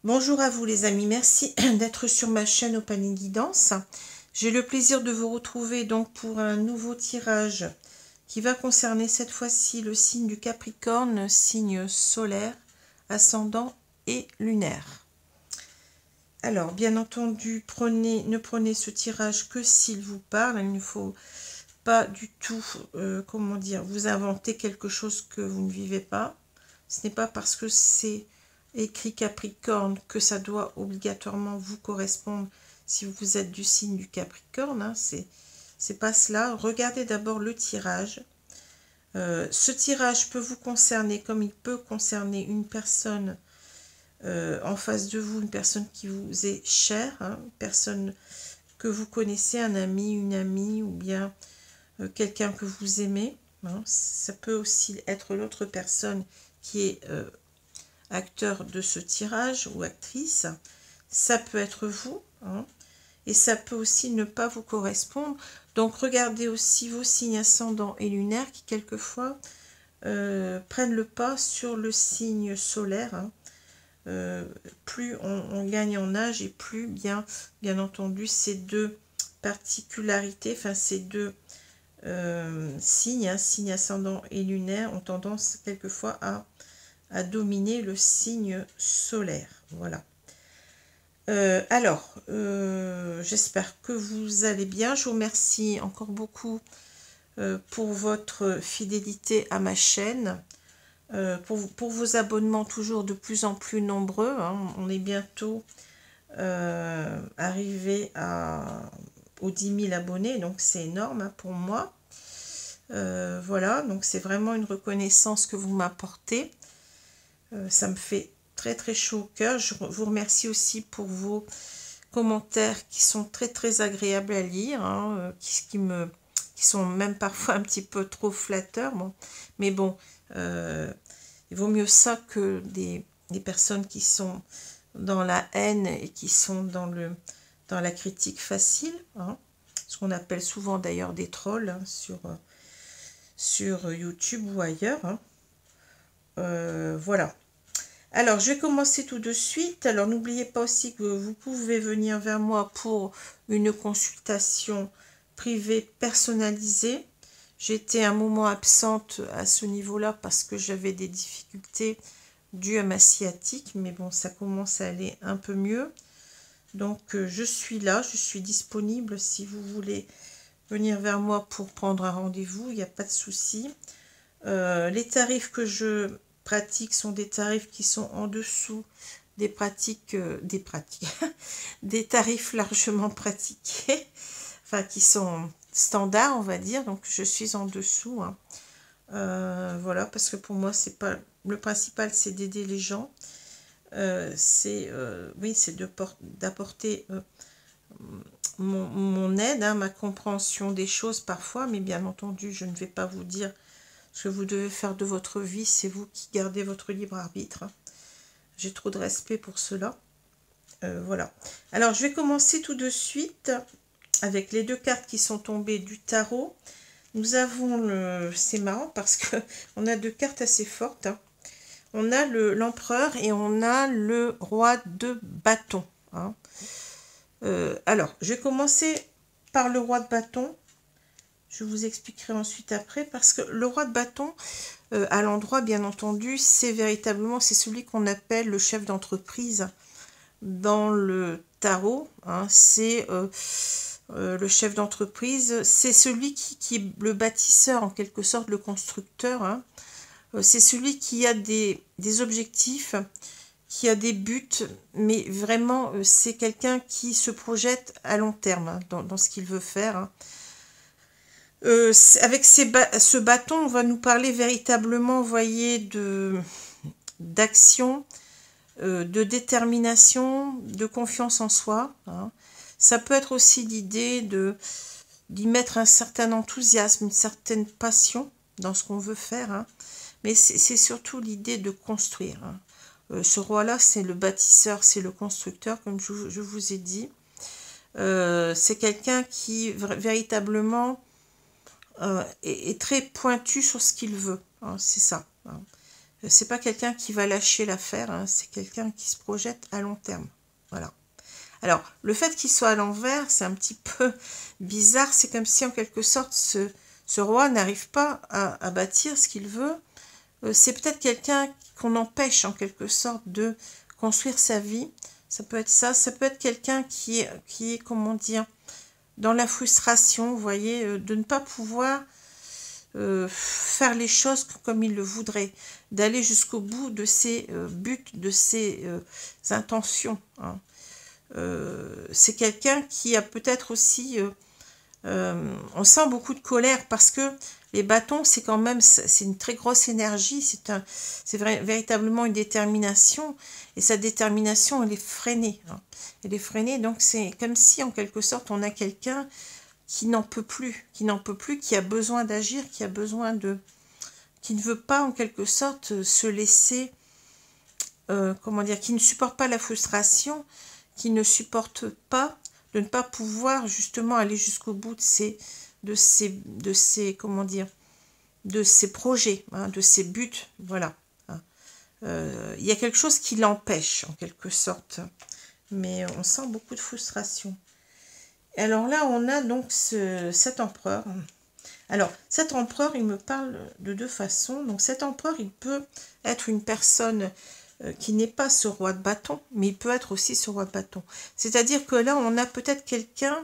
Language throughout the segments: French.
Bonjour à vous les amis, merci d'être sur ma chaîne Opaline Guidance. J'ai le plaisir de vous retrouver donc pour un nouveau tirage qui va concerner cette fois-ci le signe du Capricorne, signe solaire, ascendant et lunaire. Alors bien entendu, ne prenez ce tirage que s'il vous parle, il ne faut pas du tout, comment dire, vous inventer quelque chose que vous ne vivez pas. Ce n'est pas parce que c'est écrit Capricorne que ça doit obligatoirement vous correspondre si vous êtes du signe du Capricorne, hein, c'est pas cela. Regardez d'abord le tirage. Ce tirage peut vous concerner comme il peut concerner une personne en face de vous, une personne qui vous est chère, hein, une personne que vous connaissez, un ami, une amie ou bien quelqu'un que vous aimez. Hein. Ça peut aussi être l'autre personne qui est acteur de ce tirage ou actrice. Ça peut être vous, hein, et ça peut aussi ne pas vous correspondre. Donc regardez aussi vos signes ascendants et lunaires qui quelquefois prennent le pas sur le signe solaire. Hein. Plus on gagne en âge et plus bien entendu ces deux particularités, enfin ces deux signes, hein, signe ascendant et lunaire, ont tendance quelquefois à dominer le signe solaire. Voilà. J'espère que vous allez bien. Je vous remercie encore beaucoup pour votre fidélité à ma chaîne, pour vos abonnements toujours de plus en plus nombreux. Hein. On est bientôt arrivé aux 10 000 abonnés, donc c'est énorme, hein, pour moi. Voilà, donc c'est vraiment une reconnaissance que vous m'apportez. Ça me fait très très chaud au cœur. Je vous remercie aussi pour vos commentaires qui sont très très agréables à lire, hein, qui sont même parfois un petit peu trop flatteurs. Bon. Mais bon, il vaut mieux ça que des personnes qui sont dans la haine et qui sont dans la critique facile, hein, ce qu'on appelle souvent d'ailleurs des trolls, hein, sur YouTube ou ailleurs. Hein. Voilà. Alors, je vais commencer tout de suite. Alors, n'oubliez pas aussi que vous pouvez venir vers moi pour une consultation privée personnalisée. J'étais un moment absente à ce niveau-là parce que j'avais des difficultés dues à ma sciatique. Mais bon, ça commence à aller un peu mieux. Donc, je suis là, je suis disponible si vous voulez venir vers moi pour prendre un rendez-vous. Il n'y a pas de souci. Les tarifs que je pratique sont des tarifs qui sont en dessous des des tarifs largement pratiqués, enfin qui sont standards, on va dire. Donc je suis en dessous, hein. Voilà, parce que pour moi c'est pas le principal, c'est d'aider les gens. Oui, c'est d'apporter mon aide, hein, ma compréhension des choses parfois, mais bien entendu je ne vais pas vous dire ce que vous devez faire de votre vie, c'est vous qui gardez votre libre arbitre. J'ai trop de respect pour cela. Voilà. Alors, je vais commencer tout de suite avec les deux cartes qui sont tombées du tarot. Nous avons c'est marrant parce que on a deux cartes assez fortes. Hein. On a l'empereur et on a le roi de bâton. Hein. Alors, je vais commencer par le roi de bâton. Je vous expliquerai ensuite après, parce que le roi de bâton, à l'endroit, bien entendu, c'est celui qu'on appelle le chef d'entreprise dans le tarot. Hein, c'est le chef d'entreprise, c'est celui qui est le bâtisseur, en quelque sorte, le constructeur. Hein. C'est celui qui a des objectifs, qui a des buts, mais vraiment, c'est quelqu'un qui se projette à long terme, hein, dans ce qu'il veut faire. Hein. Avec ce bâton, on va nous parler véritablement, vous voyez, d'action, de détermination, de confiance en soi. Hein. Ça peut être aussi l'idée d'y mettre un certain enthousiasme, une certaine passion dans ce qu'on veut faire. Hein. Mais c'est surtout l'idée de construire. Hein. Ce roi-là, c'est le bâtisseur, c'est le constructeur, comme je vous ai dit. C'est quelqu'un qui véritablement est très pointu sur ce qu'il veut, hein, c'est ça. Hein. C'est pas quelqu'un qui va lâcher l'affaire, hein, c'est quelqu'un qui se projette à long terme. Voilà. Alors, le fait qu'il soit à l'envers, c'est un petit peu bizarre. C'est comme si, en quelque sorte, ce roi n'arrive pas à bâtir ce qu'il veut. C'est peut-être quelqu'un qu'on empêche, en quelque sorte, de construire sa vie. Ça peut être ça. Ça peut être quelqu'un qui est, comment dire, dans la frustration, vous voyez, de ne pas pouvoir faire les choses comme il le voudrait, d'aller jusqu'au bout de ses buts, de ses intentions. Hein. C'est quelqu'un qui a peut-être aussi... on sent beaucoup de colère parce que les bâtons, c'est quand même, c'est une très grosse énergie, c'est véritablement une détermination, et sa détermination, elle est freinée. Hein. Elle est freinée, donc c'est comme si, en quelque sorte, on a quelqu'un qui n'en peut plus, qui a besoin d'agir, qui ne veut pas, en quelque sorte, se laisser, comment dire, qui ne supporte pas la frustration, qui ne supporte pas de ne pas pouvoir justement aller jusqu'au bout de ses comment dire, de ses projets, hein, de ses buts, voilà. Hein. Il y a quelque chose qui l'empêche en quelque sorte, mais on sent beaucoup de frustration. Alors là, on a donc cet empereur. Alors, cet empereur, il me parle de deux façons. Donc, cet empereur, il peut être une personne qui n'est pas ce roi de bâton, mais il peut être aussi ce roi de bâton. C'est-à-dire que là, on a peut-être quelqu'un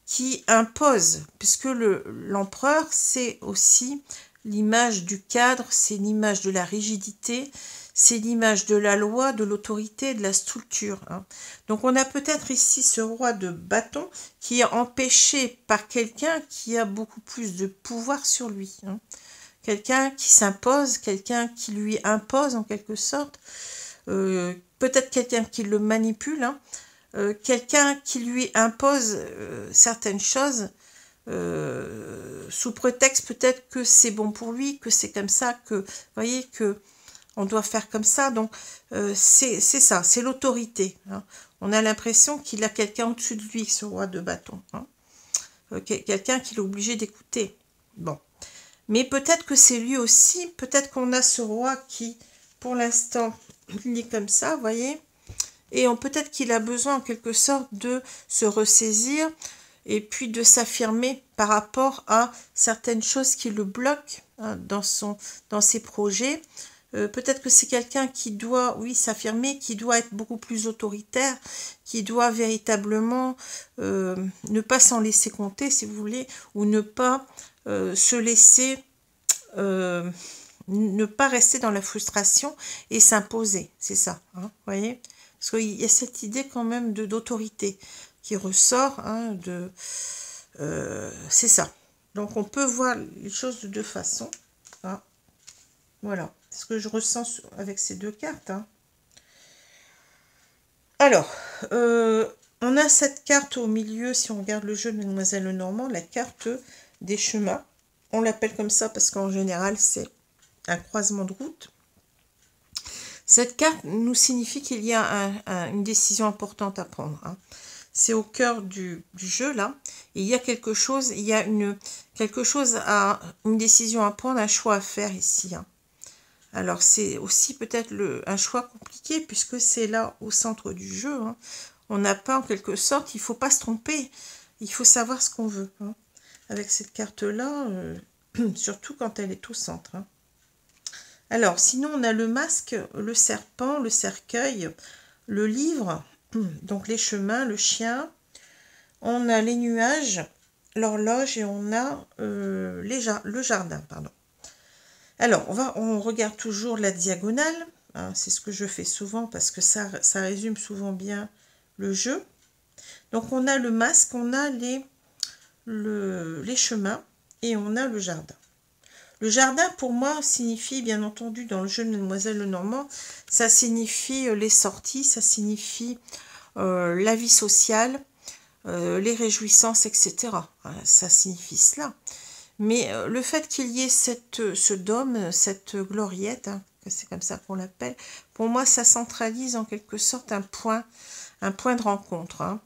qui impose, puisque l'empereur, c'est aussi l'image du cadre, c'est l'image de la rigidité, c'est l'image de la loi, de l'autorité, de la structure. Hein. Donc on a peut-être ici ce roi de bâton qui est empêché par quelqu'un qui a beaucoup plus de pouvoir sur lui. Hein. Quelqu'un qui s'impose, quelqu'un qui lui impose en quelque sorte, peut-être quelqu'un qui le manipule, hein. Quelqu'un qui lui impose certaines choses sous prétexte peut-être que c'est bon pour lui, que c'est comme ça, que vous voyez que on doit faire comme ça. Donc c'est ça, c'est l'autorité. Hein. On a l'impression qu'il a quelqu'un au-dessus de lui, ce roi de bâton. Hein. Quelqu'un qu'il est obligé d'écouter. Bon. Mais peut-être que c'est lui aussi, peut-être qu'on a ce roi qui, pour l'instant, il est comme ça, vous voyez. Et peut-être qu'il a besoin en quelque sorte de se ressaisir et puis de s'affirmer par rapport à certaines choses qui le bloquent hein, dans ses projets. Peut-être que c'est quelqu'un qui doit, oui, s'affirmer, qui doit être beaucoup plus autoritaire, qui doit véritablement ne pas s'en laisser compter, si vous voulez, ou ne pas se laisser, ne pas rester dans la frustration et s'imposer, c'est ça, hein, vous voyez. Parce qu'il y a cette idée quand même d'autorité qui ressort, hein, c'est ça. Donc on peut voir les choses de deux façons. Hein. Voilà, c'est ce que je ressens avec ces deux cartes. Hein. Alors, on a cette carte au milieu, si on regarde le jeu de Mademoiselle Lenormand, la carte des chemins. On l'appelle comme ça parce qu'en général, c'est un croisement de route. Cette carte nous signifie qu'il y a une décision importante à prendre. Hein. C'est au cœur du jeu, là. Et il y a quelque chose, une décision à prendre, un choix à faire ici. Hein. Alors, c'est aussi peut-être un choix compliqué, puisque c'est là, au centre du jeu. Hein. On n'a pas, en quelque sorte, il ne faut pas se tromper. Il faut savoir ce qu'on veut. Hein. Avec cette carte-là, surtout quand elle est au centre. Hein. Alors, sinon, on a le masque, le serpent, le cercueil, le livre, donc les chemins, le chien. On a les nuages, l'horloge et on a le jardin. Pardon. Alors, on regarde toujours la diagonale. Hein, c'est ce que je fais souvent parce que ça résume souvent bien le jeu. Donc, on a le masque, on a les chemins et on a le jardin. Le jardin, pour moi, signifie, bien entendu, dans le jeu de Mademoiselle Lenormand, ça signifie les sorties, ça signifie la vie sociale, les réjouissances, etc. Ça signifie cela. Mais le fait qu'il y ait ce dôme, cette gloriette, hein, c'est comme ça qu'on l'appelle, pour moi, ça centralise en quelque sorte un point de rencontre. Hein.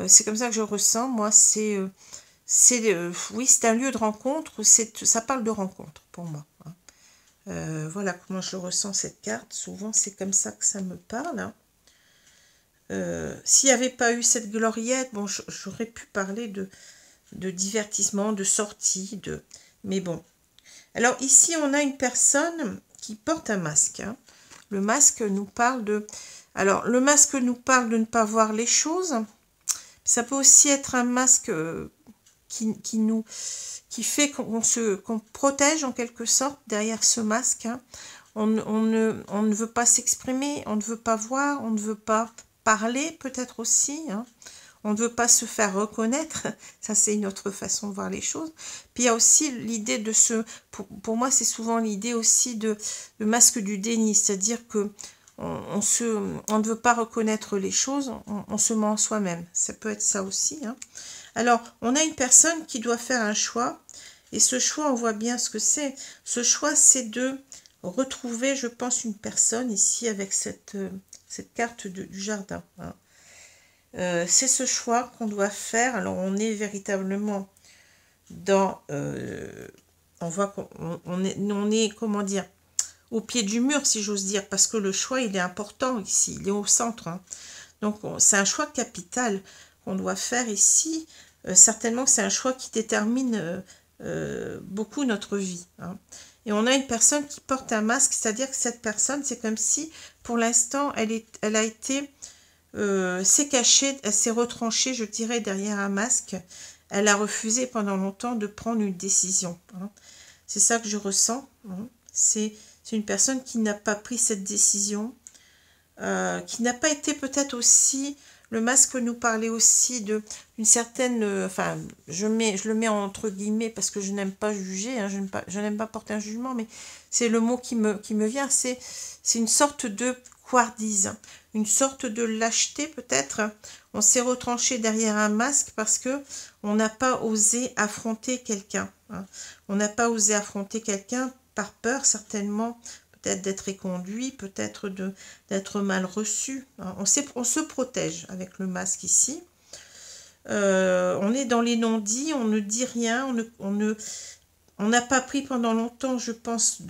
C'est comme ça que je ressens, moi, oui, c'est un lieu de rencontre, ça parle de rencontre pour moi. Hein. Voilà comment je ressens cette carte. Souvent, c'est comme ça que ça me parle. Hein. S'il n'y avait pas eu cette gloriette, bon, j'aurais pu parler de divertissement, de sortie, mais bon. Alors ici, on a une personne qui porte un masque. Hein. Le masque nous parle de... Alors, le masque nous parle de ne pas voir les choses. Ça peut aussi être un masque qui fait qu'on protège en quelque sorte derrière ce masque. Hein. On ne veut pas s'exprimer, on ne veut pas voir, on ne veut pas parler peut-être aussi. Hein. On ne veut pas se faire reconnaître. Ça, c'est une autre façon de voir les choses. Puis, il y a aussi l'idée de ce... Pour moi, c'est souvent l'idée aussi de le masque du déni. C'est-à-dire que on ne veut pas reconnaître les choses, on se ment en soi-même. Ça peut être ça aussi. Hein. Alors, on a une personne qui doit faire un choix. Et ce choix, on voit bien ce que c'est. Ce choix, c'est de retrouver, je pense, une personne ici avec cette carte du jardin. Hein. C'est ce choix qu'on doit faire. Alors, on est véritablement dans... on voit qu'on est, comment dire, au pied du mur, si j'ose dire, parce que le choix, il est important ici, il est au centre. Hein. Donc, c'est un choix capital qu'on doit faire ici. Certainement, c'est un choix qui détermine beaucoup notre vie. Hein. Et on a une personne qui porte un masque, c'est-à-dire que cette personne, c'est comme si, pour l'instant, elle a été... s'est cachée, elle s'est retranchée, je dirais, derrière un masque. Elle a refusé pendant longtemps de prendre une décision. Hein. C'est ça que je ressens. Hein. C'est une personne qui n'a pas pris cette décision, qui n'a pas été peut-être aussi... Le masque nous parlait aussi d'une certaine... enfin, je le mets entre guillemets parce que je n'aime pas juger, hein, je n'aime pas porter un jugement, mais c'est le mot qui me vient. C'est une sorte de couardise, une sorte de lâcheté peut-être. On s'est retranché derrière un masque parce que on n'a pas osé affronter quelqu'un. Hein. On n'a pas osé affronter quelqu'un par peur certainement, peut-être d'être éconduit, peut-être d'être mal reçu. Hein. On se protège avec le masque ici. On est dans les non-dits, on ne dit rien, on n'a pas pris pendant longtemps, je pense,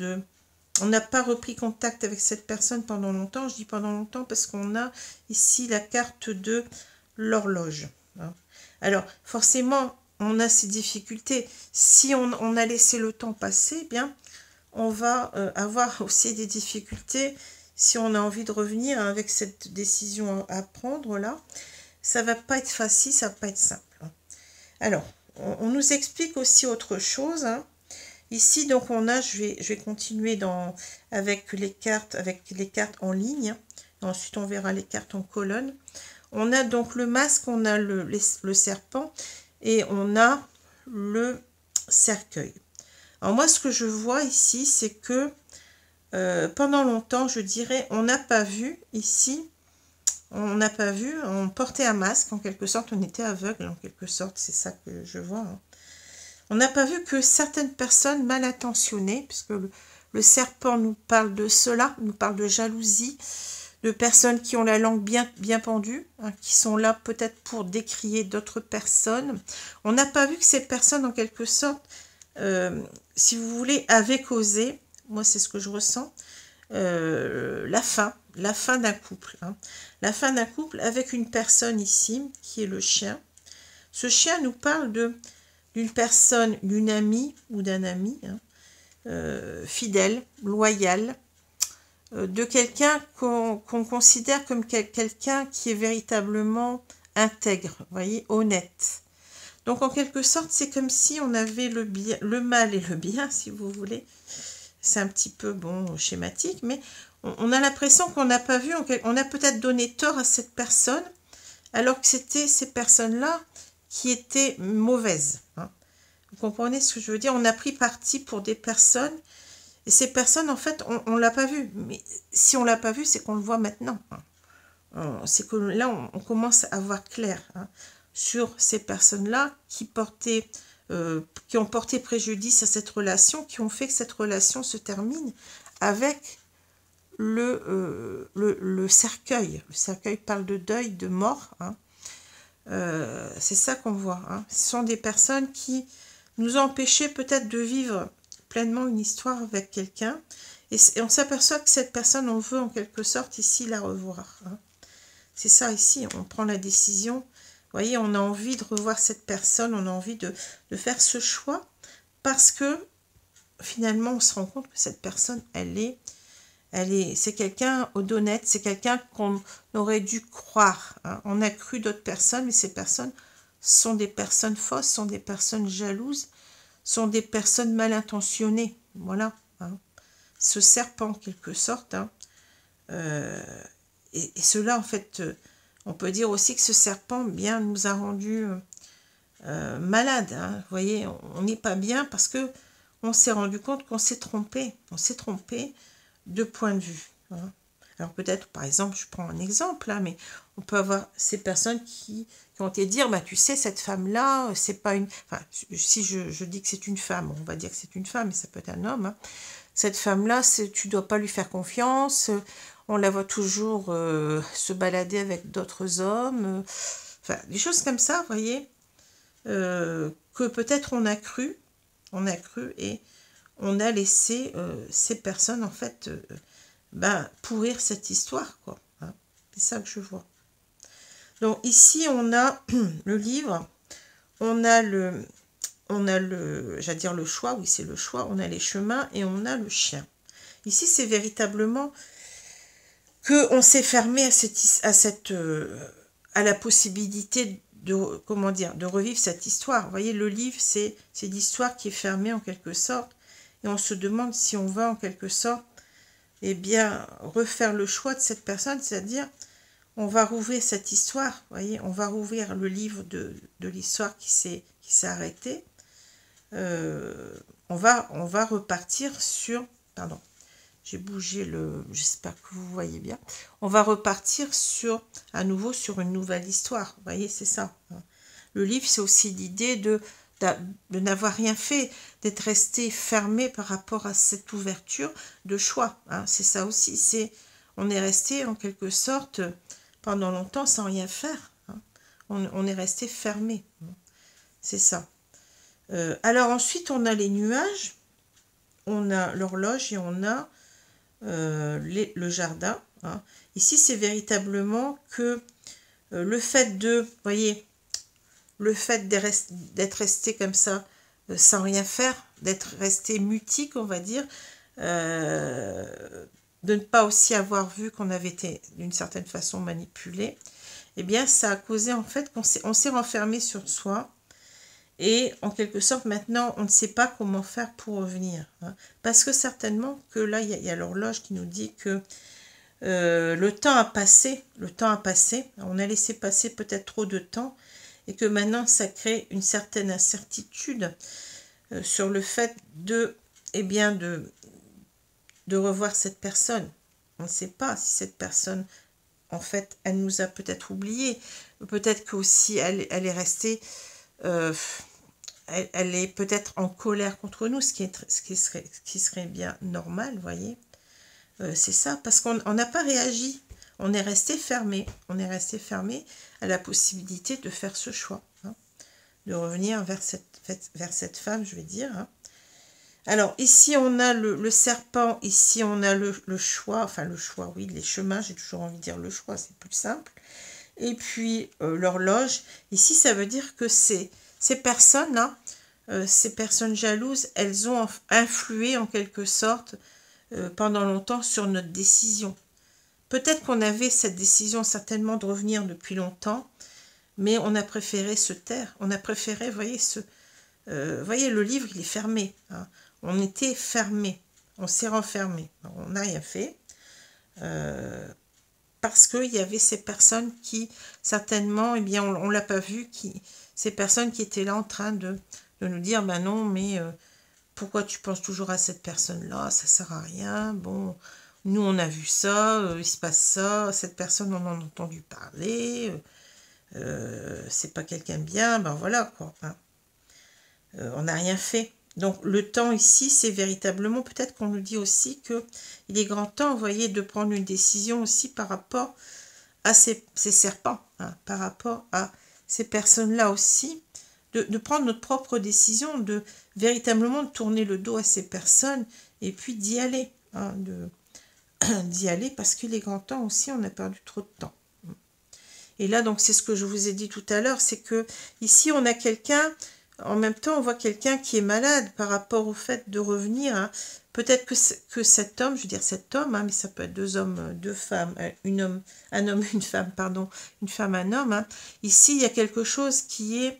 on n'a pas repris contact avec cette personne pendant longtemps. Je dis pendant longtemps parce qu'on a ici la carte de l'horloge. Hein. Alors, forcément, on a ces difficultés. Si on a laissé le temps passer, eh bien, on va avoir aussi des difficultés si on a envie de revenir avec cette décision à prendre là. Ça va pas être facile, ça va pas être simple. Hein. Alors, on nous explique aussi autre chose. Hein. Ici, donc, on a, je vais continuer avec les cartes en ligne. Ensuite, on verra les cartes en colonne. On a donc le masque, on a le serpent et on a le cercueil. Alors moi, ce que je vois ici, c'est que pendant longtemps, je dirais, on n'a pas vu ici, on n'a pas vu, on portait un masque, en quelque sorte, on était aveugle, en quelque sorte, c'est ça que je vois. Hein. On n'a pas vu que certaines personnes mal intentionnées, puisque le serpent nous parle de cela, nous parle de jalousie, de personnes qui ont la langue bien pendue, hein, qui sont là peut-être pour décrier d'autres personnes. On n'a pas vu que ces personnes, en quelque sorte, si vous voulez, avaient causé, moi c'est ce que je ressens, la fin d'un couple. Hein. La fin d'un couple avec une personne ici, qui est le chien. Ce chien nous parle d'une personne, d'une amie ou d'un ami, hein, fidèle, loyal, de quelqu'un qu'on considère comme quelqu'un qui est véritablement intègre, vous voyez, honnête. Donc, en quelque sorte, c'est comme si on avait le mal et le bien, si vous voulez. C'est un petit peu, bon, schématique, mais on a l'impression qu'on n'a pas vu, on a peut-être donné tort à cette personne, alors que c'était ces personnes-là qui étaient mauvaises. Hein. Vous comprenez ce que je veux dire? On a pris parti pour des personnes, et ces personnes, en fait, on ne l'a pas vu. Mais si on ne l'a pas vu, c'est qu'on le voit maintenant. Hein. C'est que là, on commence à voir clair. Hein, sur ces personnes-là qui ont porté préjudice à cette relation, qui ont fait que cette relation se termine avec le cercueil. Le cercueil parle de deuil, de mort. Hein. C'est ça qu'on voit. Hein. Ce sont des personnes qui nous ont empêchés peut-être de vivre pleinement une histoire avec quelqu'un. Et on s'aperçoit que cette personne, on veut en quelque sorte ici la revoir. Hein. C'est ça ici, on prend la décision. Vous voyez, on a envie de revoir cette personne, on a envie de faire ce choix parce que finalement, on se rend compte que cette personne, c'est quelqu'un d'honnête, c'est quelqu'un qu'on aurait dû croire. Hein. On a cru d'autres personnes, mais ces personnes sont des personnes fausses, sont des personnes jalouses, sont des personnes mal intentionnées. Voilà. Hein. Ce serpent, en quelque sorte. Hein. Et cela, en fait, on peut dire aussi que ce serpent bien nous a rendus malades. Hein. Vous voyez, on n'est pas bien parce que on s'est rendu compte qu'on s'est trompé. On s'est trompé de point de vue. Hein. Alors peut-être, par exemple, je prends un exemple, là, mais on peut avoir ces personnes qui ont été dire, bah, tu sais, cette femme-là, c'est pas une... Enfin, si je dis que c'est une femme, on va dire que c'est une femme, mais ça peut être un homme. Hein. Cette femme-là, tu dois pas lui faire confiance. On la voit toujours se balader avec d'autres hommes. Enfin, des choses comme ça, vous voyez, que peut-être on a cru et on a laissé ces personnes, en fait, pourrir cette histoire, quoi. Hein. C'est ça que je vois. Donc, ici, on a le livre, on a j'allais dire le choix, oui, c'est le choix, on a les chemins et on a le chien. Ici, c'est véritablement qu'on s'est fermé à la possibilité de, comment dire, de revivre cette histoire. Vous voyez, le livre, c'est l'histoire qui est fermée en quelque sorte. Et on se demande si on va en quelque sorte, eh bien, refaire le choix de cette personne, c'est-à-dire, on va rouvrir cette histoire, vous voyez, on va rouvrir le livre de l'histoire qui s'est arrêté. On va repartir sur, pardon, j'ai bougé j'espère que vous voyez bien. On va repartir à nouveau sur une nouvelle histoire. Vous voyez, c'est ça. Le livre, c'est aussi l'idée de n'avoir rien fait, d'être resté fermé par rapport à cette ouverture de choix. Hein. C'est ça aussi. On est resté en quelque sorte pendant longtemps sans rien faire. Hein. On est resté fermé. C'est ça. Alors ensuite, on a les nuages, on a l'horloge et on a le jardin. Hein. Ici, c'est véritablement que le fait vous voyez, le fait d'être resté comme ça, sans rien faire, d'être resté mutique, on va dire, de ne pas aussi avoir vu qu'on avait été d'une certaine façon manipulé, eh bien, ça a causé en fait qu'on s'est renfermé sur soi. Et en quelque sorte, maintenant, on ne sait pas comment faire pour revenir. Hein. Parce que certainement que là, il y a l'horloge qui nous dit que le temps a passé, on a laissé passer peut-être trop de temps, et que maintenant, ça crée une certaine incertitude sur le fait de revoir cette personne. On ne sait pas si cette personne, en fait, elle nous a peut-être oubliés. Peut-être qu'aussi, elle est restée... elle est peut-être en colère contre nous, ce qui serait bien normal, vous voyez. C'est ça, parce qu'on n'a pas réagi. On est resté fermé. On est resté fermé à la possibilité de faire ce choix. Hein, de revenir vers cette femme, je vais dire. Hein. Alors, ici, on a le serpent. Ici, on a le choix. Enfin, le choix, oui, les chemins. J'ai toujours envie de dire le choix, c'est plus simple. Et puis, l'horloge. Ici, ça veut dire que ces personnes-là, ces personnes jalouses, elles ont influé en quelque sorte pendant longtemps sur notre décision. Peut-être qu'on avait cette décision certainement de revenir depuis longtemps, mais on a préféré se taire. On a préféré, vous voyez, voyez, le livre, il est fermé. Hein. On était fermé. On s'est renfermé. On n'a rien fait. Parce qu'il y avait ces personnes qui, certainement, eh bien, on ne l'a pas vu, ces personnes qui étaient là en train de nous dire, ben non, mais pourquoi tu penses toujours à cette personne-là, ça sert à rien, bon, nous on a vu ça, il se passe ça, cette personne on en a entendu parler, c'est pas quelqu'un de bien, ben voilà quoi, hein. On n'a rien fait. Donc le temps ici, c'est véritablement, peut-être qu'on nous dit aussi que il est grand temps, vous voyez, de prendre une décision aussi par rapport à ces serpents, hein, par rapport à ces personnes-là aussi, de prendre notre propre décision, de véritablement tourner le dos à ces personnes et puis d'y aller. Hein, d'y aller parce qu'il est grand temps aussi, on a perdu trop de temps. Et là, donc, c'est ce que je vous ai dit tout à l'heure, c'est que ici, on a quelqu'un, en même temps, on voit quelqu'un qui est malade par rapport au fait de revenir. Hein. Peut-être que cet homme, je veux dire cet homme, hein, mais ça peut être deux hommes, deux femmes, un homme, une femme, pardon, une femme, un homme. Hein. Ici, il y a quelque chose qui est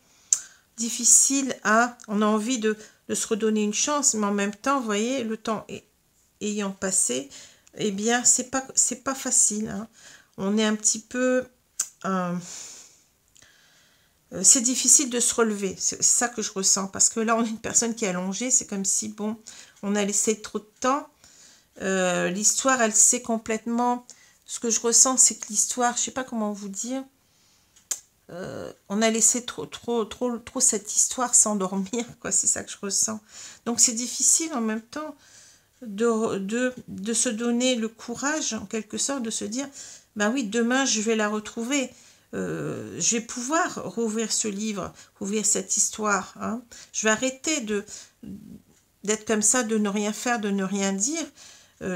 difficile à... On a envie de se redonner une chance, mais en même temps, vous voyez, le temps ayant passé, eh bien, c'est pas facile. Hein. On est un petit peu... c'est difficile de se relever, c'est ça que je ressens, parce que là, on a une personne qui est allongée, c'est comme si, bon, on a laissé trop de temps. L'histoire, elle s'est complètement... Ce que je ressens, c'est que l'histoire, je sais pas comment vous dire, on a laissé trop cette histoire s'endormir, quoi, c'est ça que je ressens. Donc, c'est difficile en même temps de se donner le courage, en quelque sorte, de se dire, ben oui, demain, je vais la retrouver. Je vais pouvoir rouvrir ce livre, rouvrir cette histoire. Hein. Je vais arrêter d'être comme ça, de ne rien faire, de ne rien dire.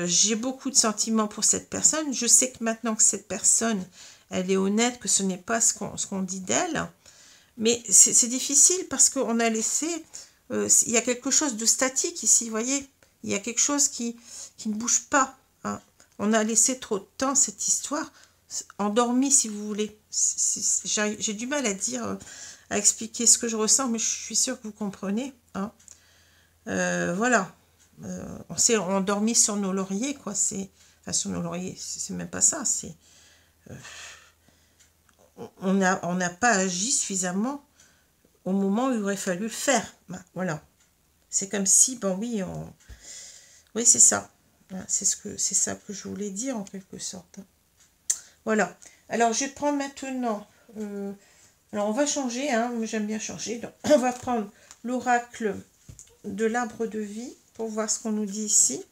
J'ai beaucoup de sentiments pour cette personne. Je sais que maintenant que cette personne, elle est honnête, que ce n'est pas ce qu'on dit d'elle. Mais c'est difficile parce qu'on a laissé... il y a quelque chose de statique ici, vous voyez. Il y a quelque chose qui ne bouge pas. Hein. On a laissé trop de temps cette histoire endormie, si vous voulez. J'ai du mal à dire, à expliquer ce que je ressens, mais je suis sûre que vous comprenez. Hein. Voilà. On s'est endormi sur nos lauriers, quoi. Enfin, sur nos lauriers, c'est même pas ça. C'est on n'a pas agi suffisamment au moment où il aurait fallu le faire. Voilà. C'est comme si, ben oui, oui, c'est ça. C'est ça que je voulais dire en quelque sorte. Voilà. Alors, je vais prendre maintenant... alors, on va changer. Hein, j'aime bien changer. Donc, on va prendre l'oracle de l'arbre de vie pour voir ce qu'on nous dit ici.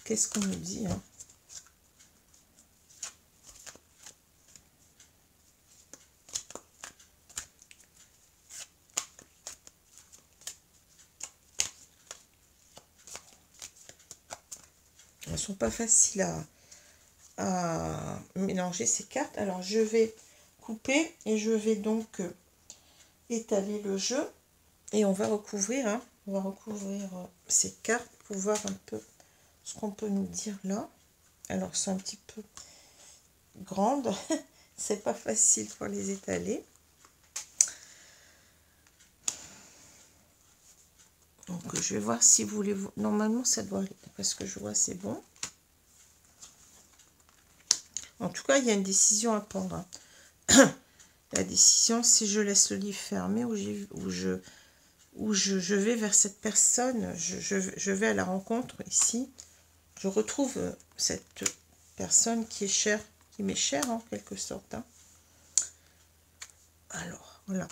Qu'est-ce qu'on nous dit hein? Elles ne sont pas faciles à mélanger ces cartes. Alors, je vais couper et je vais donc étaler le jeu. Et on va recouvrir, hein, on va recouvrir ces cartes pour voir un peu ce qu'on peut nous dire là. Alors, c'est un petit peu grande. C'est pas facile pour les étaler. Donc, je vais voir si vous voulez... Normalement, ça doit... Parce que je vois, c'est bon. En tout cas, il y a une décision à prendre. Hein. La décision, si je laisse le livre fermé ou je vais vers cette personne, je vais à la rencontre ici. Je retrouve cette personne qui est chère, qui m'est chère en quelque sorte. Hein. Alors, voilà.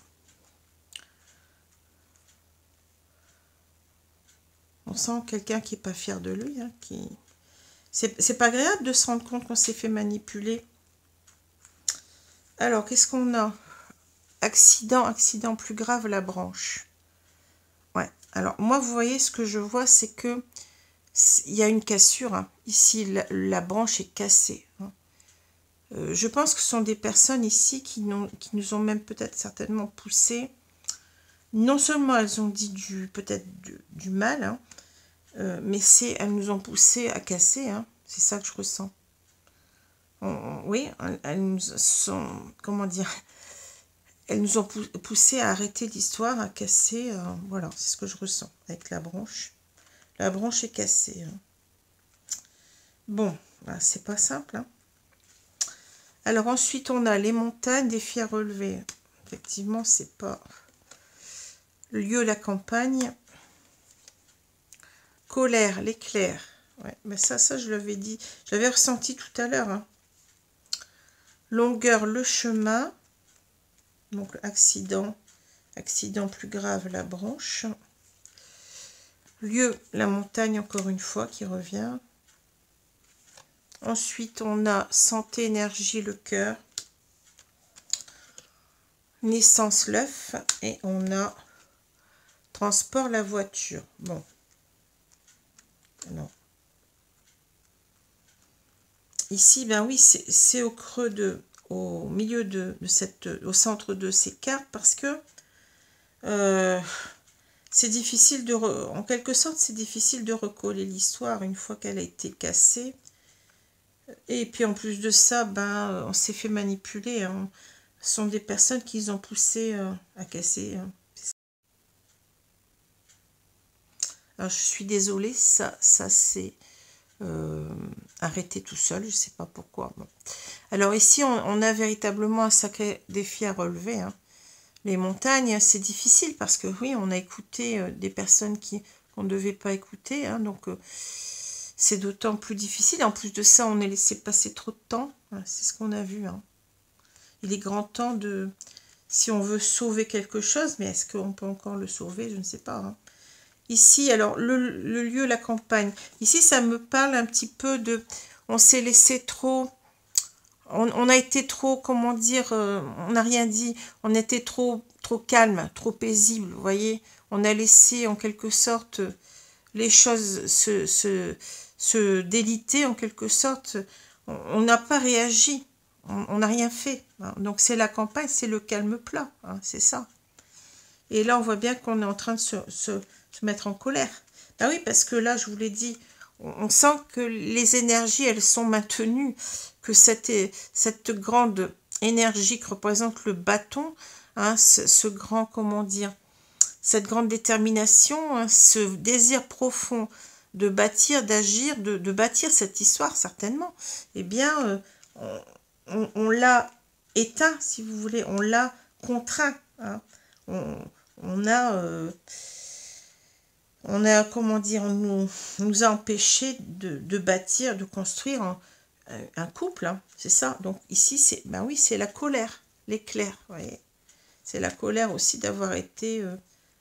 On sent quelqu'un qui n'est pas fier de lui. Hein, C'est pas agréable de se rendre compte qu'on s'est fait manipuler. Alors, qu'est-ce qu'on a? Accident plus grave, la branche. Ouais. Alors, moi, vous voyez, ce que je vois, c'est que il y a une cassure. Hein. Ici, la branche est cassée. Hein. Je pense que ce sont des personnes ici qui nous ont même peut-être certainement poussé. Non seulement elles ont dit peut-être du mal, hein, mais elles nous ont poussé à casser. Hein. C'est ça que je ressens. Oui, elles nous sont, comment dire, elles nous ont poussé à arrêter l'histoire, à casser. Voilà, c'est ce que je ressens avec la branche. La branche est cassée. Hein. Bon, bah, c'est pas simple. Hein. Alors ensuite, on a les montagnes, défis à relever. Effectivement, c'est pas... Lieu, la campagne. Colère, l'éclair. Ouais, mais ça, je l'avais dit. J'avais ressenti tout à l'heure. Hein. Longueur, le chemin. Donc, accident plus grave, la branche. Lieu, la montagne, encore une fois, qui revient. Ensuite, on a santé, énergie, le cœur. Naissance, l'œuf. Et on a transport, la voiture. Bon. Non. Ici, ben oui, c'est au creux au milieu au centre de ces cartes parce que c'est difficile en quelque sorte, c'est difficile de recoller l'histoire une fois qu'elle a été cassée. Et puis en plus de ça, ben, on s'est fait manipuler. Hein. Ce sont des personnes qui ont poussé à casser. Alors je suis désolée, ça c'est arrêté tout seul, je ne sais pas pourquoi. Bon. Alors ici, on a véritablement un sacré défi à relever. Hein. Les montagnes, c'est difficile parce que oui, on a écouté des personnes qu'on ne devait pas écouter. Hein, donc c'est d'autant plus difficile. En plus de ça, on est laissé passer trop de temps. Voilà, c'est ce qu'on a vu. Hein. Il est grand temps de... Si on veut sauver quelque chose, mais est-ce qu'on peut encore le sauver? Je ne sais pas. Hein. Ici, alors, le lieu, la campagne. Ici, ça me parle un petit peu de... On s'est laissé trop... On a été trop, comment dire, on n'a rien dit. On était trop calme, trop paisible, vous voyez. On a laissé, en quelque sorte, les choses se déliter, en quelque sorte. On n'a pas réagi. On n'a rien fait. Hein. Donc, c'est la campagne, c'est le calme plat. Hein, c'est ça. Et là, on voit bien qu'on est en train de se mettre en colère. Ah oui, parce que là, je vous l'ai dit, on sent que les énergies, elles sont maintenues, que cette grande énergie qui représente le bâton, hein, ce grand, comment dire, cette grande détermination, hein, ce désir profond de bâtir, d'agir, de bâtir cette histoire, certainement, eh bien, on l'a éteint, si vous voulez, on l'a contraint, hein. On a, comment dire, on nous a empêché de bâtir, de construire un couple, hein, c'est ça. Donc ici, ben oui, c'est la colère, l'éclair, vous voyez. C'est la colère aussi d'avoir été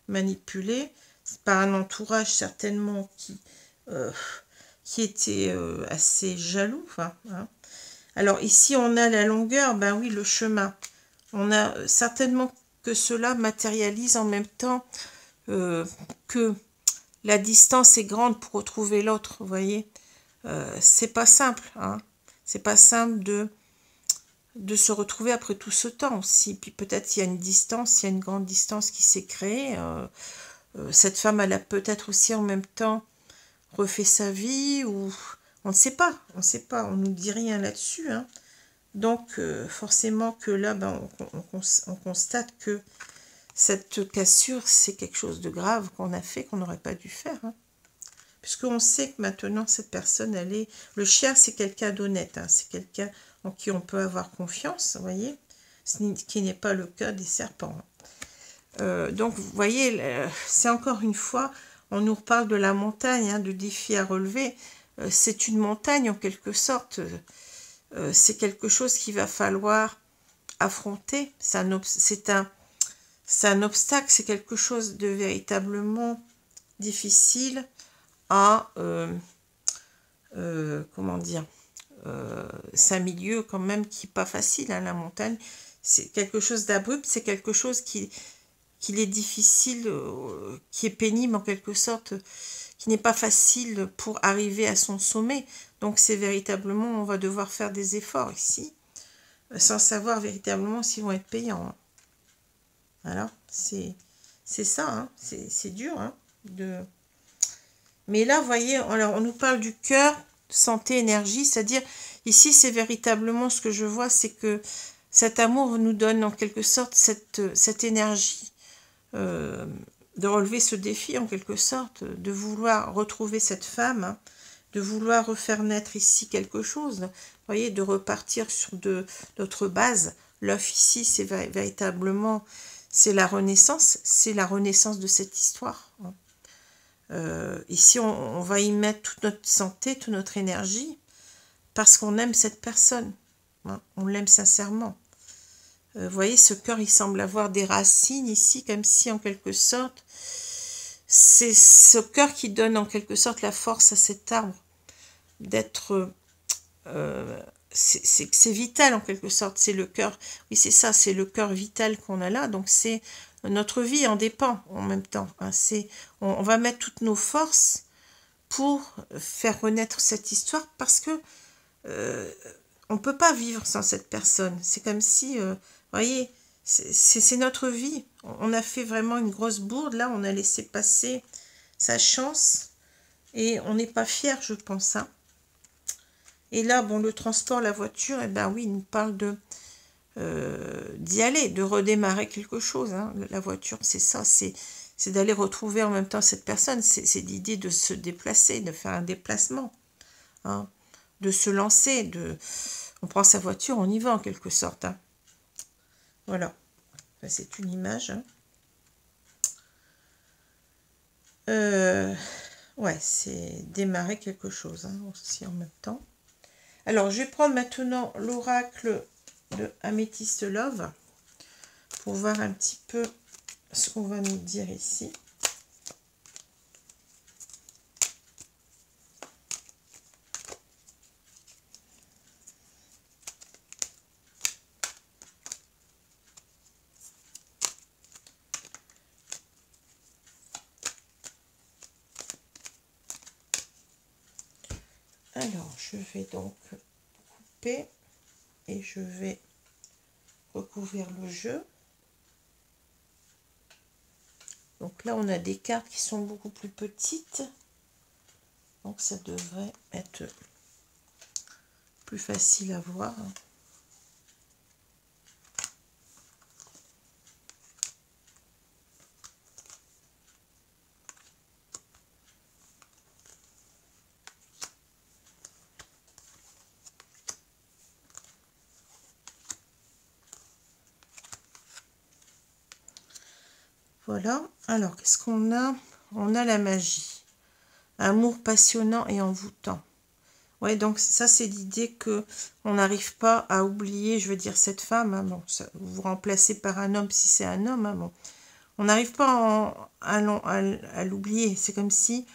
manipulé par un entourage certainement qui était assez jaloux. Enfin, hein. Alors ici, on a la longueur, ben oui, le chemin. On a certainement que cela matérialise en même temps que la distance est grande pour retrouver l'autre, vous voyez. C'est pas simple, hein. C'est pas simple de se retrouver après tout ce temps aussi. Puis peut-être il y a une distance, il y a une grande distance qui s'est créée. Cette femme, elle a peut-être aussi en même temps refait sa vie, ou on ne sait pas, on nous dit rien là-dessus, hein. Donc forcément que là, ben, on constate que cette cassure, c'est quelque chose de grave qu'on a fait, qu'on n'aurait pas dû faire. Hein. Puisqu'on sait que maintenant, cette personne, elle est... Le chien, c'est quelqu'un d'honnête. Hein. C'est quelqu'un en qui on peut avoir confiance, vous voyez. Ce qui n'est pas le cas des serpents. Donc, vous voyez, c'est encore une fois, on nous reparle de la montagne, hein, de défis à relever. C'est une montagne, en quelque sorte. C'est quelque chose qu'il va falloir affronter. C'est un obstacle, c'est quelque chose de véritablement difficile à, comment dire, c'est un milieu quand même qui n'est pas facile, hein, la montagne. C'est quelque chose d'abrupt, c'est quelque chose qui est difficile, qui est pénible en quelque sorte, qui n'est pas facile pour arriver à son sommet. Donc c'est véritablement, on va devoir faire des efforts ici, sans savoir véritablement s'ils vont être payants. Hein. Voilà, c'est ça, hein. C'est dur. Hein, Mais là, vous voyez, on nous parle du cœur, santé, énergie, c'est-à-dire, ici, c'est véritablement ce que je vois, c'est que cet amour nous donne en quelque sorte cette énergie de relever ce défi, en quelque sorte, de vouloir retrouver cette femme, hein, de vouloir refaire naître ici quelque chose, vous voyez, de repartir sur d'autres bases. L'œuf ici, c'est véritablement... C'est la renaissance de cette histoire. Ici, on va y mettre toute notre santé, toute notre énergie, parce qu'on aime cette personne. Hein, on l'aime sincèrement. Vous voyez, ce cœur, il semble avoir des racines ici, comme si, en quelque sorte, c'est ce cœur qui donne en quelque sorte la force à cet arbre d'être c'est vital en quelque sorte, c'est le cœur, oui c'est ça, c'est le cœur vital qu'on a là, donc c'est notre vie en dépend en même temps, hein, on va mettre toutes nos forces pour faire renaître cette histoire parce que on ne peut pas vivre sans cette personne, c'est comme si, vous voyez, c'est notre vie, on a fait vraiment une grosse bourde, là on a laissé passer sa chance et on n'est pas fiers je pense, hein. Et là, bon, le transport, la voiture, eh ben oui, il nous parle de d'y aller, de redémarrer quelque chose, hein. La voiture, c'est ça, c'est d'aller retrouver en même temps cette personne. C'est l'idée de se déplacer, de faire un déplacement, hein, de se lancer. On prend sa voiture, on y va en quelque sorte, hein. Voilà, enfin, c'est une image, hein. Ouais, c'est démarrer quelque chose, hein, aussi en même temps. Alors, je vais prendre maintenant l'oracle de Améthyste Love pour voir un petit peu ce qu'on va nous dire ici. Alors, je vais donc couper et je vais recouvrir le jeu. Donc là, on a des cartes qui sont beaucoup plus petites. Donc ça devrait être plus facile à voir. Voilà. Alors, qu'est-ce qu'on a? On a la magie. Amour passionnant et envoûtant. Ouais, donc ça, c'est l'idée que on n'arrive pas à oublier, je veux dire, cette femme. Hein, bon, ça, vous remplacez par un homme si c'est un homme. Hein, bon. On n'arrive pas à l'oublier. C'est comme si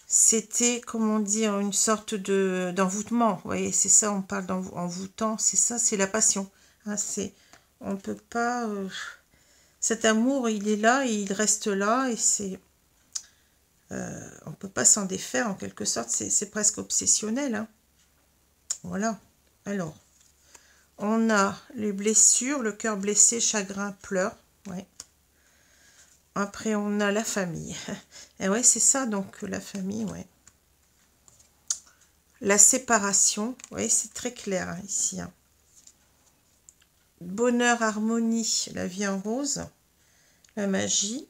c'était, comment dire, une sorte d'envoûtement. Vous voyez, c'est ça, on parle d'envoûtant. C'est ça, c'est la passion. Hein, on ne peut pas... cet amour, il est là et il reste là. Et c'est... on ne peut pas s'en défaire en quelque sorte. C'est presque obsessionnel. Hein. Voilà. Alors, on a les blessures, le cœur blessé, chagrin, pleurs. Ouais. Après, on a la famille. Et ouais, c'est ça, donc, la famille, ouais. La séparation, oui, c'est très clair, hein, ici. Hein. Bonheur, harmonie, la vie en rose. La magie.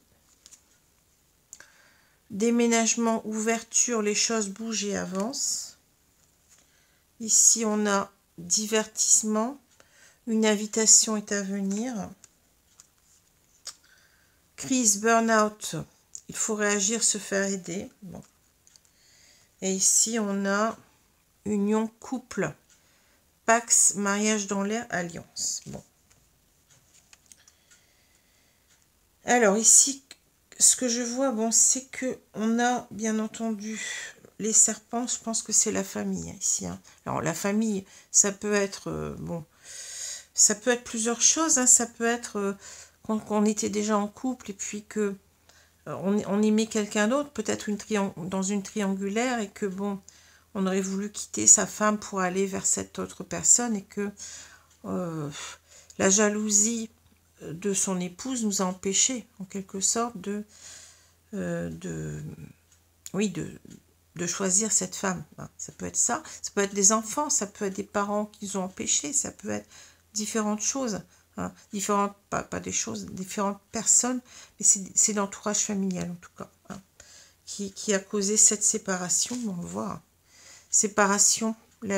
Déménagement, ouverture, les choses bougent et avancent. Ici, on a divertissement. Une invitation est à venir. Crise, burn-out, il faut réagir, se faire aider. Bon. Et ici, on a union, couple, pax, mariage dans l'air, alliance. Bon. Alors ici, ce que je vois, bon, c'est que on a bien entendu les serpents. Je pense que c'est la famille ici. Hein. Alors la famille, ça peut être bon, ça peut être plusieurs choses. Hein. Ça peut être qu'on était déjà en couple et puis que on aimait quelqu'un d'autre, peut-être dans une triangulaire, et que bon, on aurait voulu quitter sa femme pour aller vers cette autre personne, et que la jalousie de son épouse nous a empêchés, en quelque sorte, oui, de choisir cette femme. Ça peut être ça peut être des enfants, ça peut être des parents qui ont empêché, ça peut être différentes choses. Hein, différentes, pas des choses, différentes personnes, mais c'est l'entourage familial en tout cas, hein, qui a causé cette séparation. On le voit, hein. Séparation, vous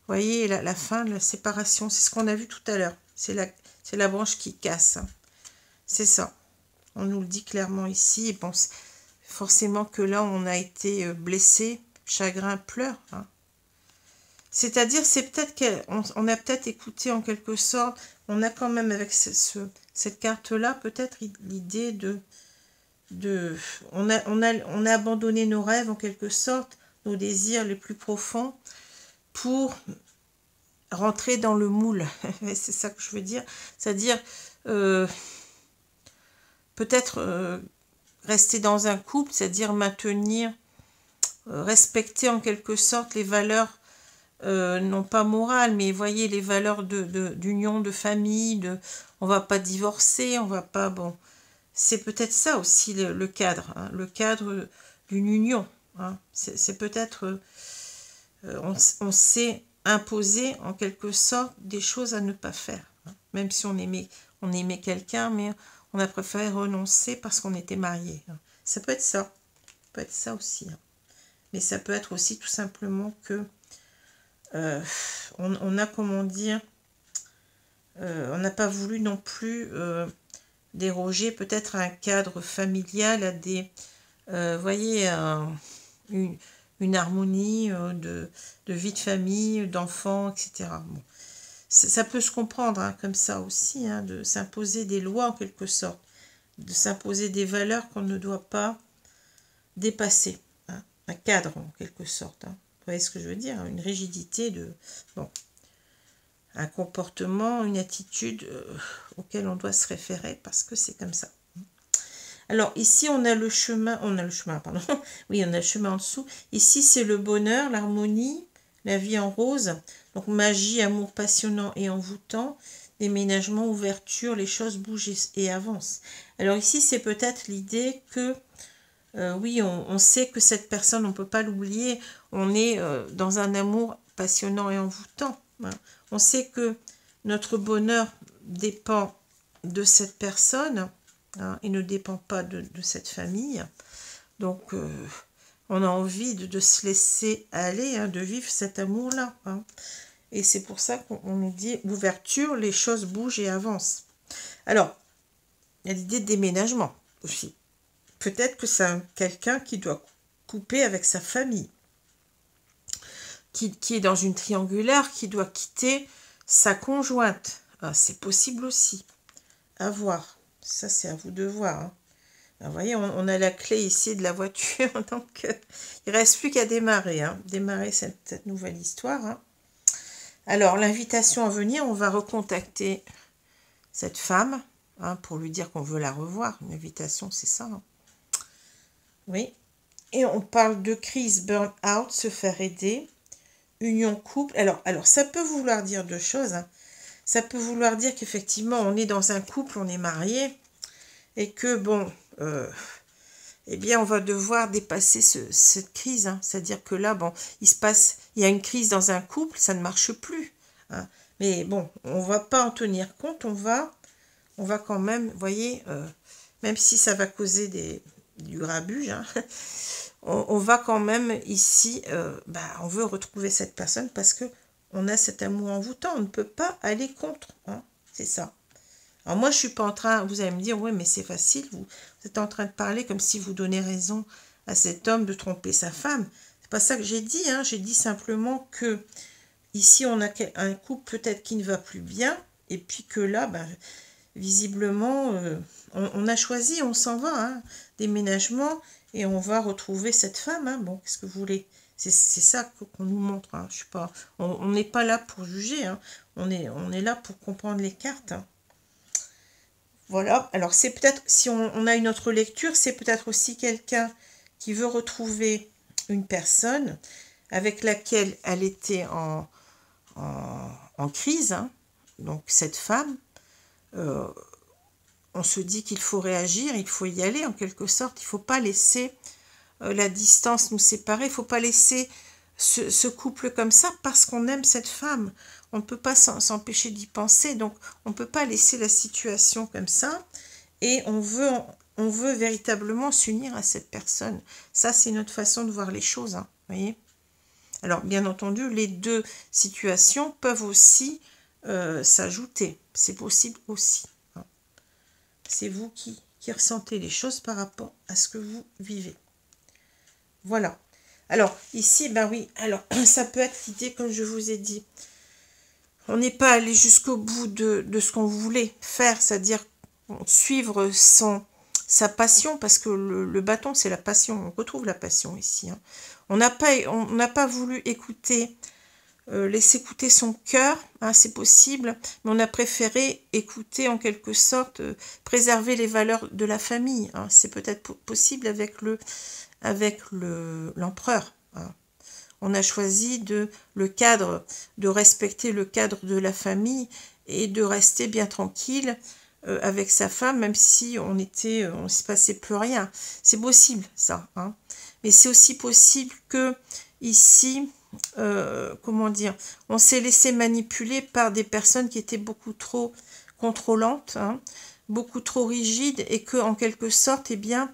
voyez la fin de la séparation, c'est ce qu'on a vu tout à l'heure, c'est la branche qui casse, hein. C'est ça, on nous le dit clairement ici. Et bon, forcément que là on a été blessé, chagrin, pleurs, hein. C'est-à-dire, c'est peut-être qu'on a peut-être écouté en quelque sorte, on a quand même avec cette carte-là, peut-être l'idée on a abandonné nos rêves en quelque sorte, nos désirs les plus profonds, pour rentrer dans le moule. C'est ça que je veux dire. C'est-à-dire, peut-être rester dans un couple, c'est-à-dire maintenir, respecter en quelque sorte les valeurs, non pas morales, mais voyez, les valeurs d'union, de famille, on va pas divorcer, on va pas, bon, c'est peut-être ça aussi le cadre, hein, le cadre d'une union, hein. C'est peut-être, on s'est imposé en quelque sorte des choses à ne pas faire, hein. Même si on aimait quelqu'un, mais on a préféré renoncer parce qu'on était mariés, hein. Ça peut être ça, aussi, hein. Mais ça peut être aussi tout simplement que on a, comment dire, on n'a pas voulu non plus déroger peut-être à un cadre familial, à des, voyez, une harmonie de vie de famille, d'enfants, etc. Bon. Ça peut se comprendre, hein, comme ça aussi, hein, de s'imposer des lois en quelque sorte, de s'imposer des valeurs qu'on ne doit pas dépasser, hein, un cadre en quelque sorte, hein. Vous voyez ce que je veux dire, une rigidité de, bon, un comportement, une attitude auquel on doit se référer parce que c'est comme ça. Alors ici on a le chemin, pardon, oui, on a le chemin en dessous. Ici c'est le bonheur, l'harmonie, la vie en rose. Donc magie, amour passionnant et envoûtant, déménagement, ouverture, les choses bougent et avancent. Alors ici c'est peut-être l'idée que oui, on sait que cette personne, on ne peut pas l'oublier, on est dans un amour passionnant et envoûtant, hein. On sait que notre bonheur dépend de cette personne, hein, et ne dépend pas de cette famille. Donc, on a envie de se laisser aller, hein, de vivre cet amour-là, hein. Et c'est pour ça qu'on nous dit ouverture, les choses bougent et avancent. Alors, il y a l'idée de déménagement aussi. Peut-être que c'est quelqu'un qui doit couper avec sa famille, qui est dans une triangulaire, qui doit quitter sa conjointe. Ah, c'est possible aussi. À voir. Ça, c'est à vous de voir, hein. Alors, vous voyez, on a la clé ici de la voiture, donc il ne reste plus qu'à démarrer, hein, démarrer cette nouvelle histoire, hein. Alors, l'invitation à venir, on va recontacter cette femme, hein, pour lui dire qu'on veut la revoir. Une invitation, c'est ça, hein. Oui. Et on parle de crise, burn-out, se faire aider, union couple. Alors, ça peut vouloir dire deux choses, hein. Ça peut vouloir dire qu'effectivement, on est dans un couple, on est marié, et que, bon, eh bien, on va devoir dépasser cette crise, hein. C'est-à-dire que là, bon, il y a une crise dans un couple, ça ne marche plus, hein. Mais bon, on ne va pas en tenir compte, on va quand même, vous voyez, même si ça va causer du grabuge, hein, on va quand même ici, on veut retrouver cette personne parce que on a cet amour envoûtant, on ne peut pas aller contre, hein, c'est ça. Alors moi, je suis pas en train, vous allez me dire, oui, mais c'est facile, vous êtes en train de parler comme si vous donnez raison à cet homme de tromper sa femme. C'est pas ça que j'ai dit, hein, j'ai dit simplement que ici, on a un couple peut-être qui ne va plus bien, et puis que là, visiblement, on a choisi, on s'en va, hein, déménagement, et on va retrouver cette femme, hein. Bon, qu'est-ce que vous voulez? C'est ça qu'on nous montre, hein. Je suis pas, on n'est pas là pour juger, hein. On est là pour comprendre les cartes, hein. Voilà, alors c'est peut-être, si on a une autre lecture, c'est peut-être aussi quelqu'un qui veut retrouver une personne avec laquelle elle était en crise, hein. Donc cette femme, on se dit qu'il faut réagir, il faut y aller en quelque sorte, il ne faut pas laisser la distance nous séparer, il ne faut pas laisser ce couple comme ça parce qu'on aime cette femme. On ne peut pas s'empêcher d'y penser, donc on ne peut pas laisser la situation comme ça et on veut véritablement s'unir à cette personne. Ça, c'est notre façon de voir les choses, hein, voyez. Alors, bien entendu, les deux situations peuvent aussi s'ajouter. C'est possible aussi, hein. C'est vous qui ressentez les choses par rapport à ce que vous vivez. Voilà. Alors, ici, ben oui, alors, ça peut être l'idée, comme je vous ai dit. On n'est pas allé jusqu'au bout de ce qu'on voulait faire, c'est-à-dire suivre sa passion, parce que le bâton, c'est la passion. On retrouve la passion ici, hein. On n'a pas voulu écouter laisser écouter son cœur, hein, c'est possible, mais on a préféré écouter en quelque sorte, préserver les valeurs de la famille, hein. C'est peut-être possible avec l'empereur, hein. On a choisi de respecter le cadre de la famille et de rester bien tranquille avec sa femme, même si on se passait plus rien. C'est possible, ça, hein. Mais c'est aussi possible que ici, comment dire, on s'est laissé manipuler par des personnes qui étaient beaucoup trop contrôlantes, hein, beaucoup trop rigides, et que en quelque sorte, eh bien,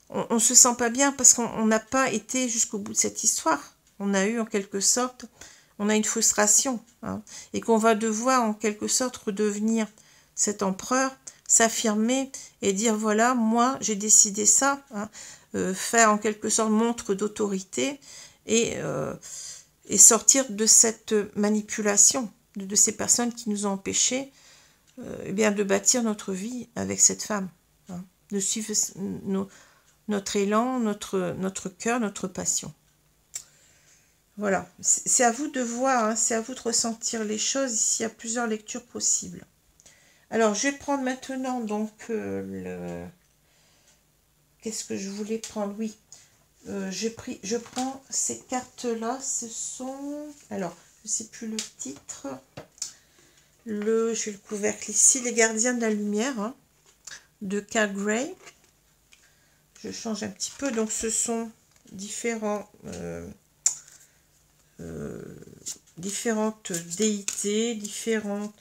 on se sent pas bien parce qu'on n'a pas été jusqu'au bout de cette histoire. On a eu en quelque sorte, on a une frustration, hein, et qu'on va devoir en quelque sorte redevenir cet empereur, s'affirmer et dire voilà, moi j'ai décidé ça, hein, faire en quelque sorte montre d'autorité et sortir de cette manipulation de ces personnes qui nous ont empêchés eh bien, de bâtir notre vie avec cette femme, hein, de suivre notre élan, notre cœur, notre passion. Voilà, c'est à vous de voir, hein, c'est à vous de ressentir les choses. Ici, il y a plusieurs lectures possibles. Alors, je vais prendre maintenant, donc, qu'est-ce que je voulais prendre? Oui, je prends ces cartes-là, ce sont... Alors, je ne sais plus le titre. J'ai le couvercle ici, Les Gardiens de la Lumière, hein, de Carl Gray. Je change un petit peu, donc ce sont différentes déités, différents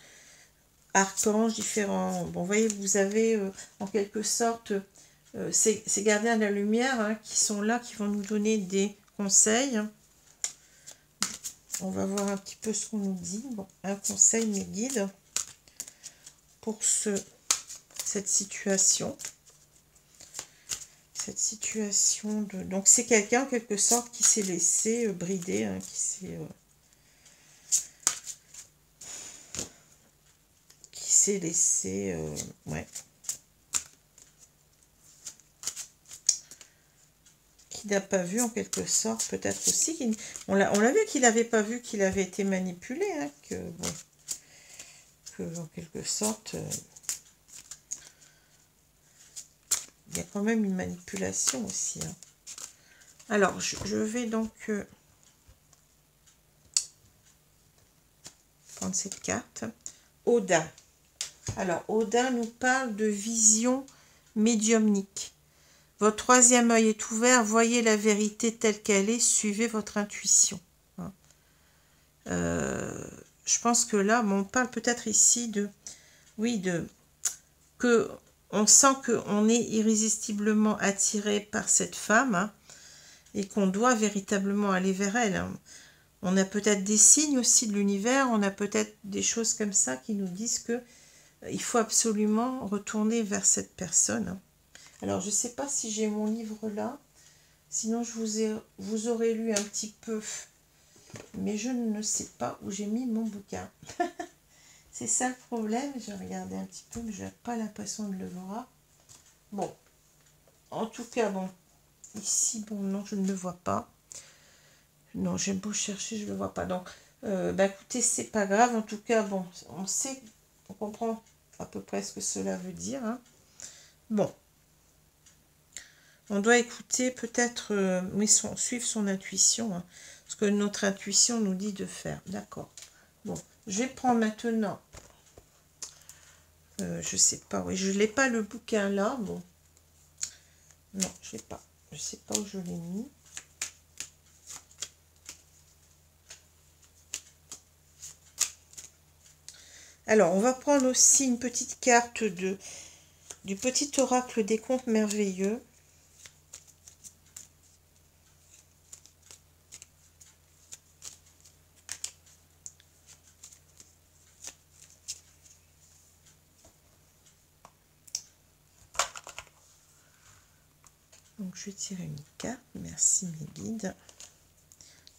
archanges, différents... Bon, vous voyez, vous avez en quelque sorte ces gardiens de la lumière, hein, qui sont là, qui vont nous donner des conseils. On va voir un petit peu ce qu'on nous dit. Bon, un conseil, mes guides, pour cette situation. Cette situation de... Donc, c'est quelqu'un, en quelque sorte, qui s'est laissé brider, hein, qui s'est laissé... ouais. Qui n'a pas vu, en quelque sorte, peut-être aussi... On l'a vu qu'il n'avait pas vu qu'il avait été manipulé, hein, que en quelque sorte... il y a quand même une manipulation aussi, hein. Alors, je vais donc prendre cette carte. Odin. Alors, Odin nous parle de vision médiumnique. Votre troisième œil est ouvert, voyez la vérité telle qu'elle est, suivez votre intuition. Hein. Je pense que là, bon, on parle peut-être ici de... Oui, que on sent qu'on est irrésistiblement attiré par cette femme, hein, et qu'on doit véritablement aller vers elle, hein. On a peut-être des signes aussi de l'univers, on a peut-être des choses comme ça qui nous disent que il faut absolument retourner vers cette personne, hein. Alors, je ne sais pas si j'ai mon livre là, sinon je vous aurais lu un petit peu, mais je ne sais pas où j'ai mis mon bouquin. C'est ça le problème, j'ai regardé un petit peu, mais je n'ai pas l'impression de le voir. Bon, en tout cas, bon, ici, bon, non, je ne le vois pas. Non, j'ai beau chercher, je ne le vois pas. Donc, bah, écoutez, c'est pas grave. En tout cas, bon, on sait, on comprend à peu près ce que cela veut dire, hein. Bon. On doit écouter peut-être, oui, suivre son intuition, hein, ce que notre intuition nous dit de faire. D'accord. Bon, je vais prendre maintenant, je sais pas, oui, je l'ai pas le bouquin là, bon. Non, je l'ai pas. Je sais pas où je l'ai mis. Alors, on va prendre aussi une petite carte du petit oracle des contes merveilleux. Donc, je vais tirer une carte. Merci, mes guides.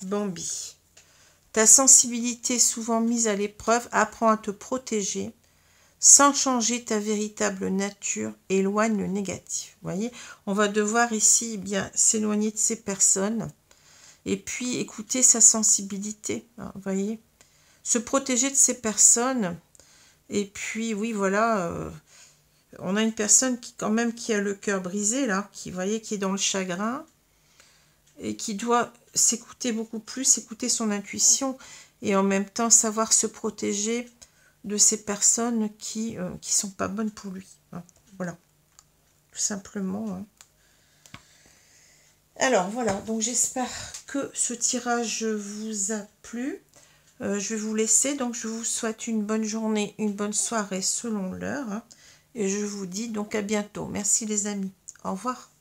Bambi. Ta sensibilité souvent mise à l'épreuve apprend à te protéger sans changer ta véritable nature, éloigne le négatif. Vous voyez, on va devoir ici bien s'éloigner de ces personnes Et puis, écouter sa sensibilité, hein, vous voyez. Se protéger de ces personnes. Et puis, oui, voilà, on a une personne qui, quand même, qui a le cœur brisé, là, qui, vous voyez, qui est dans le chagrin, et qui doit s'écouter beaucoup plus, écouter son intuition, et en même temps savoir se protéger de ces personnes qui sont pas bonnes pour lui. Hein. Voilà, tout simplement. Hein. Alors, voilà, donc j'espère que ce tirage vous a plu. Je vais vous laisser, donc je vous souhaite une bonne journée, une bonne soirée selon l'heure. Hein, et je vous dis donc à bientôt. Merci les amis. Au revoir.